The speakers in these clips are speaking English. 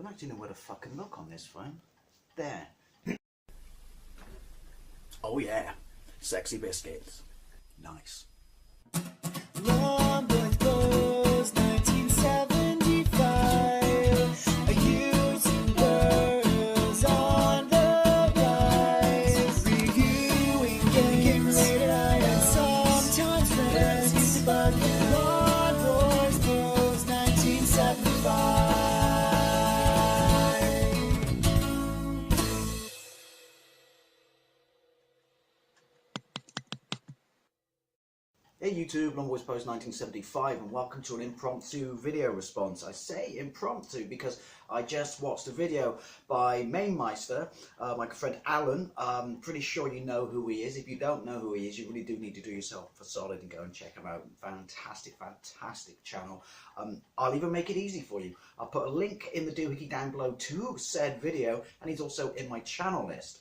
don't actually know where to fucking look on this phone. There. Oh yeah, sexy biscuits. Nice. Long boys blues, 1975. A YouTuber's on the rise. Reviewing games late at night and sometimes friends. But Long boys blues, 1975. Hey YouTube, Long Voice Post 1975, and welcome to an impromptu video response. I say impromptu because I just watched a video by Mamemiester, my friend Alan. I'm pretty sure you know who he is. If you don't know who he is, you really do need to do yourself a solid and go and check him out. Fantastic, fantastic channel. I'll even make it easy for you. I'll put a link in the doohickey down below to said video, and he's also in my channel list,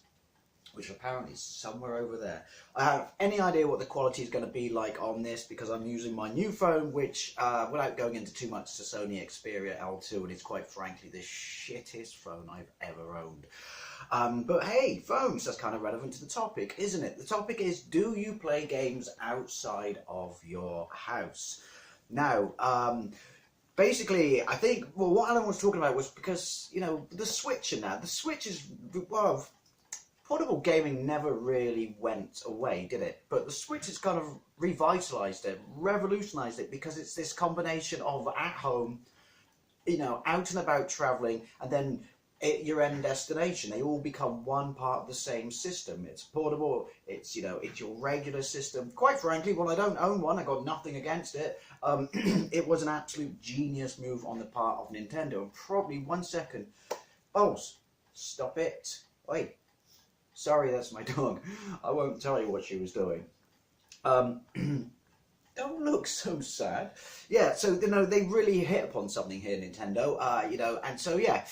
which apparently is somewhere over there. I have any idea what the quality is going to be like on this because I'm using my new phone, which, without going into too much, is a Sony Xperia L2, and it's quite frankly the shittest phone I've ever owned. But hey, phones, that's kind of relevant to the topic, isn't it? The topic is, do you play games outside of your house? Now, basically, I think, well, what Alan was talking about was because, you know, the Switch and that, the Switch is, well, portable gaming never really went away, did it? But the Switch has kind of revitalized it, revolutionized it, because it's this combination of at home, you know, out and about traveling, and then at your end destination. They all become one part of the same system. It's portable, it's, you know, it's your regular system. Quite frankly, while I don't own one, I got nothing against it. It was an absolute genius move on the part of Nintendo. And probably 1 second. Oh, stop it. Wait. Sorry, that's my dog. I won't tell you what she was doing. Don't look so sad. Yeah, so, you know, they really hit upon something here, Nintendo, you know, and so, yeah.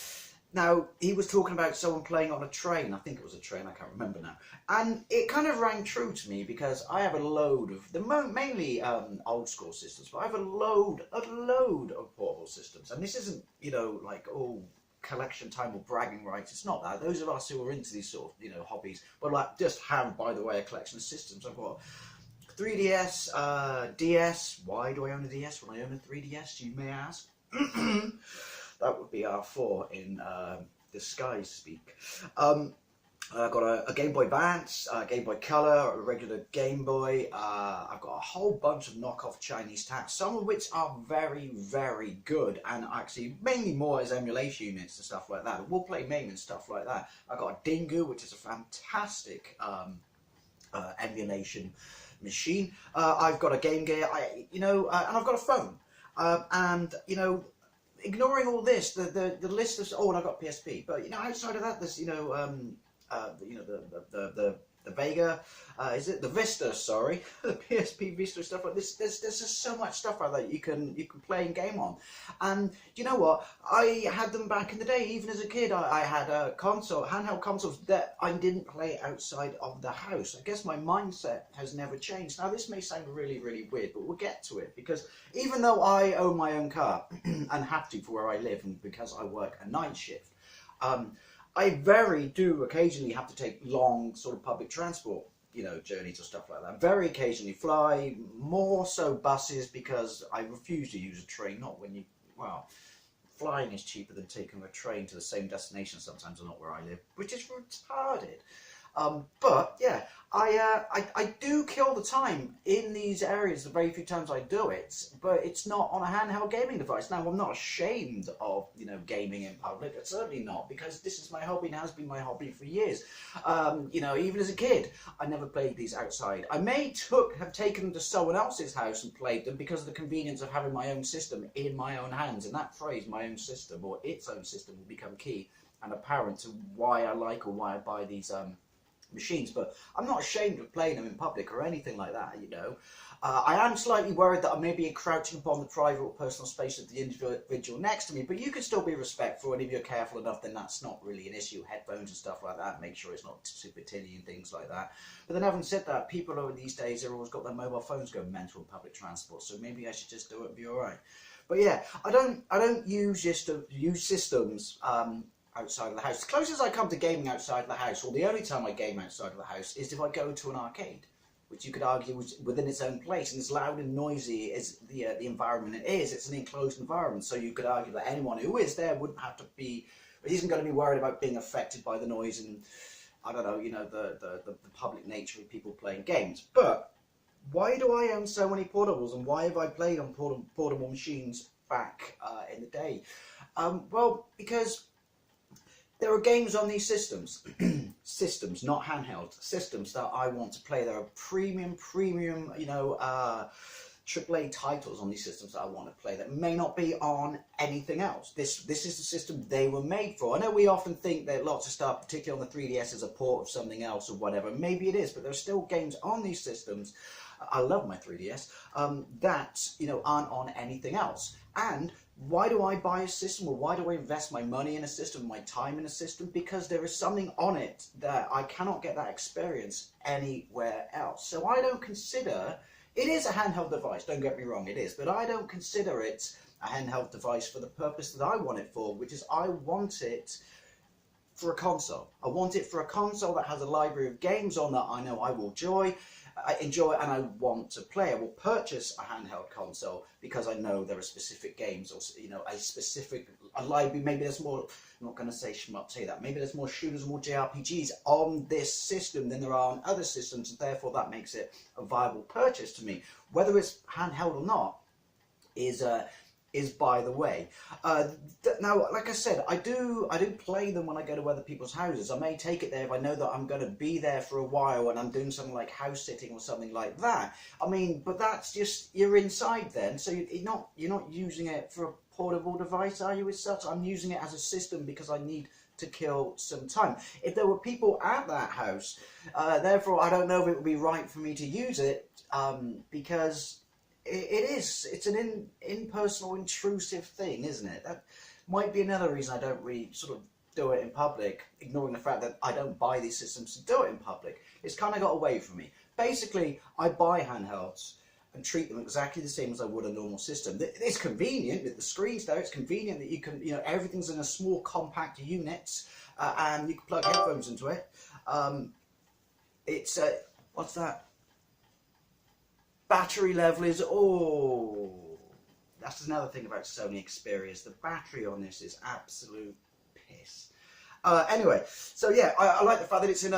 Now, he was talking about someone playing on a train. I think it was a train, I can't remember now. And it kind of rang true to me because I have a load of, mainly old school systems, but I have a load of portable systems. And this isn't, you know, like, oh, collection time or bragging rights. It's not that. Those of us who are into these sort of, you know, hobbies, but like just have, by the way, a collection of systems. I've got 3DS, DS. Why do I own a DS when I own a 3DS, you may ask? That would be R4 in disguise speak. I've got a Game Boy Advance, a Game Boy Color, a regular Game Boy. I've got a whole bunch of knockoff Chinese taps, some of which are very, very good, and actually mainly more as emulation units and stuff like that. We'll play MAME and stuff like that. I've got a Dingo, which is a fantastic emulation machine. I've got a Game Gear, you know, and I've got a phone. And, you know, ignoring all this, the list of, oh, and I've got PSP, but, you know, outside of that, there's, you know, you know, the Vega, is it the Vista? Sorry, the PSP Vista, stuff like this. There's just so much stuff like that you can play and game on. And you know what? I had them back in the day. Even as a kid, I had a handheld consoles that I didn't play outside of the house. I guess my mindset has never changed. Now this may sound really, really weird, but we'll get to it, because even though I own my own car and have to for where I live, and because I work a night shift, I do occasionally have to take long sort of public transport, you know, journeys or stuff like that. Very occasionally fly, more so buses, because I refuse to use a train. Not when you, well, flying is cheaper than taking a train to the same destination sometimes, or not where I live, which is retarded. But yeah, I do kill the time in these areas the very few times I do it, but it's not on a handheld gaming device. Now, I'm not ashamed of, you know, gaming in public. It's certainly not, because this is my hobby and has been my hobby for years. You know, even as a kid, I never played these outside. I may have taken them to someone else's house and played them because of the convenience of having my own system in my own hands. And that phrase, my own system, or its own system, will become key and apparent to why I like or why I buy these machines. But I'm not ashamed of playing them in public or anything like that, you know. I am slightly worried that I may be encroaching upon the private or personal space of the individual next to me, but you can still be respectful, and if you're careful enough, then that's not really an issue. Headphones and stuff like that, make sure it's not super tinny and things like that. But then, having said that, people over these days, they've always got their mobile phones going mental in public transport, so maybe I should just do it and be alright. But yeah, I don't use systems outside of the house. The closest I come to gaming outside of the house, or the only time I game outside of the house, is if I go to an arcade, which you could argue is within its own place, and as loud and noisy as the environment it is, it's an enclosed environment. So you could argue that anyone who is there wouldn't have to be, isn't going to be worried about being affected by the noise and, I don't know, the public nature of people playing games. But why do I own so many portables, and why have I played on portable machines back in the day? Well, because there are games on these systems, systems, not handheld, systems that I want to play. There are premium, AAA titles on these systems that I want to play that may not be on anything else. This is the system they were made for. I know we often think that lots of stuff, particularly on the 3DS, is a port of something else or whatever. Maybe it is, but there are still games on these systems. I love my 3DS, that aren't on anything else. And why do I buy a system, or why do I invest my money in a system, my time in a system? Because there is something on it that I cannot get that experience anywhere else. So I don't consider, it is a handheld device, don't get me wrong, it is, but I don't consider it a handheld device for the purpose that I want it for, which is I want it for a console. I want it for a console that has a library of games on that I know I will enjoy and I want to play. I will purchase a handheld console because I know there are specific games, or a library. Maybe there's more, I'm not going to say that, maybe there's more shooters, more JRPGs on this system than there are on other systems, and therefore that makes it a viable purchase to me. Whether it's handheld or not is by the way. Now, like I said, I do play them when I go to other people's houses. I may take it there if I know that I'm going to be there for a while and I'm doing something like house sitting or something like that. I mean, but that's just, you're inside then, so you're not using it for a portable device, are you, as such? I'm using it as a system because I need to kill some time. If there were people at that house, therefore I don't know if it would be right for me to use it, because it's an impersonal, intrusive thing, isn't it? That might be another reason I don't really sort of do it in public, ignoring the fact that I don't buy these systems to do it in public. It's kind of got away from me. Basically, I buy handhelds and treat them exactly the same as I would a normal system. It's convenient that the screen's there. It's convenient that you can, everything's in a small, compact unit, and you can plug headphones into it. What's that? Battery level is, that's another thing about Sony Xperia's. The battery on this is absolute piss. Anyway, so yeah, I like the fact that it's in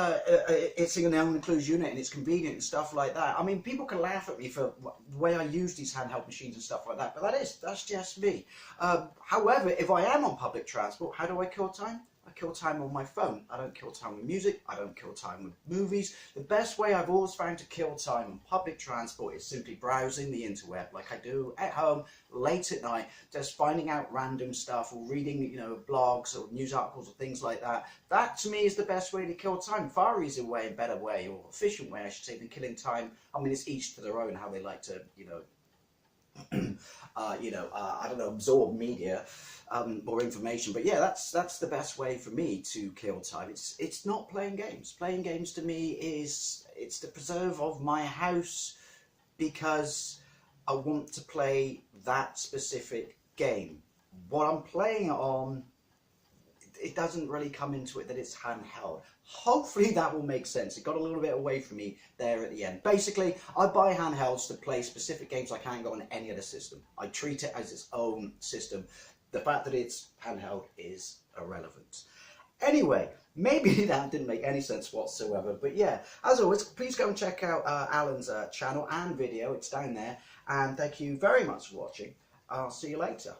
an enclosed unit and it's convenient and stuff like that. I mean, people can laugh at me for the way I use these handheld machines and stuff like that, but that's just me. However, if I am on public transport, how do I kill time? I kill time on my phone. I don't kill time with music. I don't kill time with movies. The best way I've always found to kill time on public transport is simply browsing the interweb, like I do at home, late at night, just finding out random stuff or reading, blogs or news articles or things like that. That, to me, is the best way to kill time. Far easier way, better way, or efficient way, I should say, than killing time. I mean, it's each to their own how they like to, I don't know, absorb media or information. But yeah, that's the best way for me to kill time. It's not playing games. Playing games to me it's the preserve of my house because I want to play that specific game. What I'm playing on, it doesn't really come into it that it's handheld. Hopefully that will make sense. It got a little bit away from me there at the end. Basically, I buy handhelds to play specific games I can't go on any other system. I treat it as its own system. The fact that it's handheld is irrelevant. Anyway, maybe that didn't make any sense whatsoever, but yeah, as always, please go and check out Alan's channel and video. It's down there, and thank you very much for watching. I'll see you later.